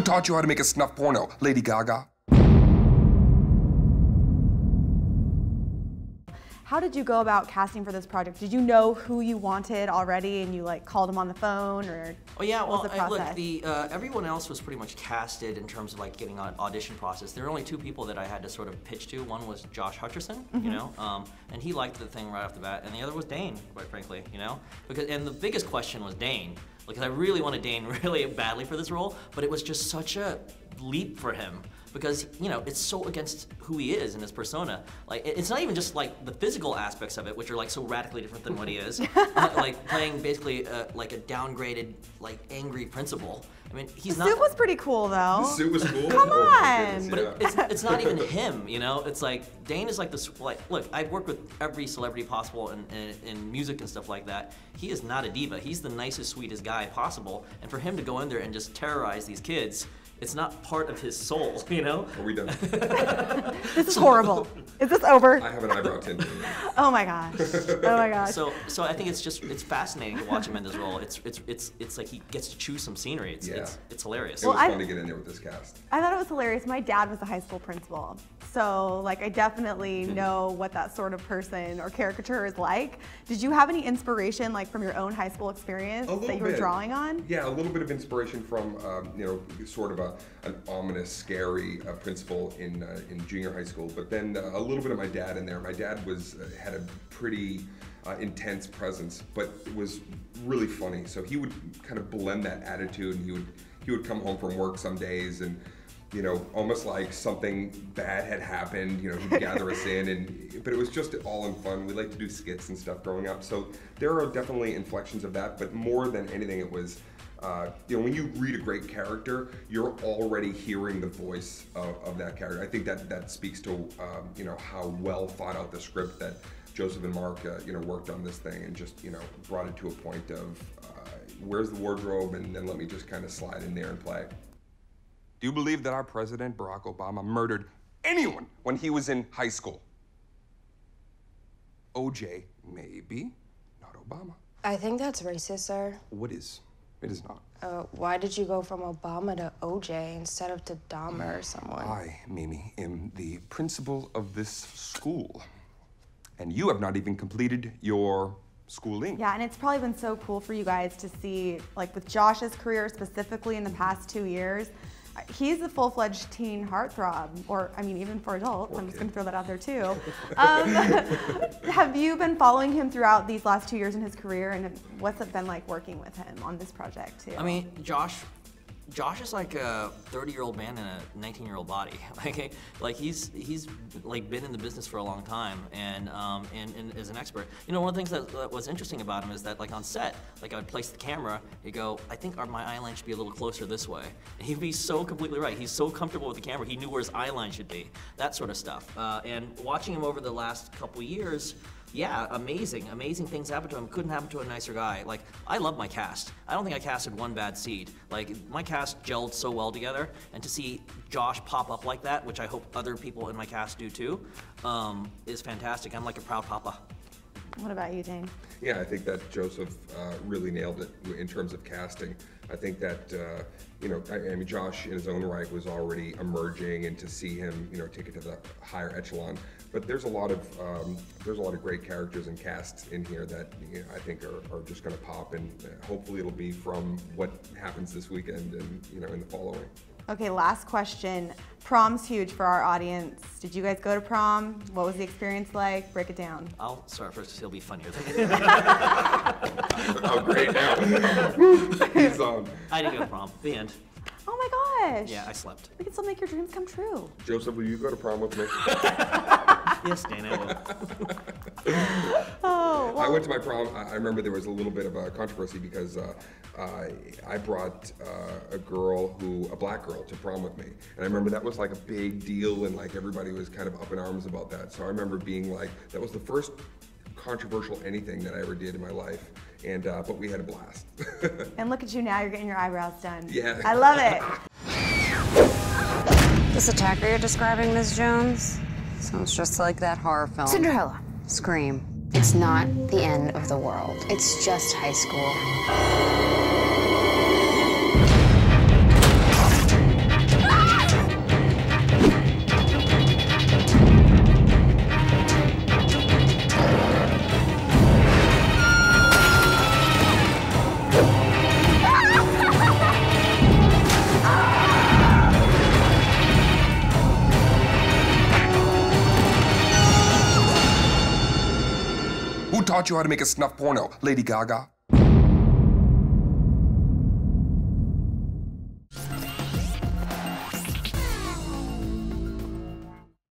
taught you how to make a snuff porno, Lady Gaga? How did you go about casting for this project? Did you know who you wanted already and you like called him on the phone, or Oh yeah, well, what was the process? look, everyone else was pretty much casted in terms of like getting an audition process. There were only two people that I had to sort of pitch to. One was Josh Hutcherson, you know, and he liked the thing right off the bat, and the other was Dane, quite frankly, you know, and the biggest question was Dane, because I really wanted Dane really badly for this role, but it was just such a leap for him. Because, you know, it's so against who he is and his persona. Like, it's not even just like the physical aspects of it, which are like so radically different than what he is. Like playing basically like a downgraded, like angry principal. I mean, he's not. The suit was pretty cool though. The suit was cool. Come Oh, my on. goodness, But it's not even him, you know? It's like, Dane is like this, like, look, I've worked with every celebrity possible in music and stuff like that. He is not a diva. He's the nicest, sweetest guy possible. And for him to go in there and just terrorize these kids, it's not part of his soul, you know? Are we done? This is horrible. Is this over? I have an eyebrow tint. Oh my gosh. Oh my gosh. So I think it's fascinating to watch him in this role. It's like he gets to choose some scenery. It's hilarious. It was fun to get in there with this cast. I thought it was hilarious. My dad was a high school principal, so like I definitely know what that sort of person or caricature is like. Did you have any inspiration like from your own high school experience that you were drawing on? Yeah, a little bit of inspiration from you know, sort of an ominous, scary principal in junior high school, but then a little bit of my dad in there. My dad had a pretty intense presence, but it was really funny. So he would kind of blend that attitude, and he would come home from work some days and, you know, almost like something bad had happened, you know, he'd gather us in, but it was just all in fun. We liked to do skits and stuff growing up. So there are definitely inflections of that, but more than anything, it was, you know, when you read a great character, you're already hearing the voice of that character. I think that speaks to, you know, how well thought out the script that Joseph and Mark, you know, worked on this thing and just, you know, brought it to a point of, where's the wardrobe, and then let me just kind of slide in there and play. Do you believe that our president, Barack Obama, murdered anyone when he was in high school? OJ, maybe, not Obama. I think that's racist, sir. What is? It is not. Why did you go from Obama to OJ instead of to Dahmer or someone? I, Mimi, am the principal of this school. And you have not even completed your schooling. Yeah, and it's probably been so cool for you guys to see, like with Josh's career specifically in the past 2 years, he's a full-fledged teen heartthrob, or I mean, even for adults. I'm just gonna throw that out there too. Have you been following him throughout these last 2 years in his career, and what's it been like working with him on this project too? I mean, Josh is like a 30-year-old man in a 19-year-old body. Like he's like been in the business for a long time and is an expert. You know, one of the things that was interesting about him is that like on set, like I would place the camera, he'd go, I think my eye line should be a little closer this way. And he'd be so completely right. He's so comfortable with the camera, he knew where his eye line should be. That sort of stuff. And watching him over the last couple years, yeah, amazing things happened to him. Couldn't happen to a nicer guy. Like, I love my cast. I don't think I casted one bad seed. Like, my cast gelled so well together, and to see Josh pop up like that, which I hope other people in my cast do too, is fantastic. I'm like a proud papa. What about you, Dane? Yeah, I think that Joseph really nailed it in terms of casting. I think that, you know, I mean, Josh in his own right was already emerging, and to see him, you know, take it to the higher echelon. But there's a lot of great characters and casts in here that, you know, I think are just going to pop, and hopefully it'll be from what happens this weekend and, you know, in the following. Okay, last question. Prom's huge for our audience. Did you guys go to prom? What was the experience like? Break it down. I'll start first because it'll be funnier than Oh, great, now. He's on. I didn't go to prom. The end. Oh my gosh. Yeah, I slept. We can still make your dreams come true. Joseph, will you go to prom with me? Yes, Dane, I will. Oh, well. I went to my prom. I remember there was a little bit of a controversy because I brought a black girl to prom with me. And I remember that was like a big deal, and like everybody was kind of up in arms about that. So I remember being like, that was the first controversial anything that I ever did in my life. And but we had a blast. And look at you now, you're getting your eyebrows done. Yeah. I love it. This attacker you're describing, Ms. Jones, sounds just like that horror film. Cinderella. Scream. It's not the end of the world. It's just high school. taught you how to make a snuff porno, Lady Gaga?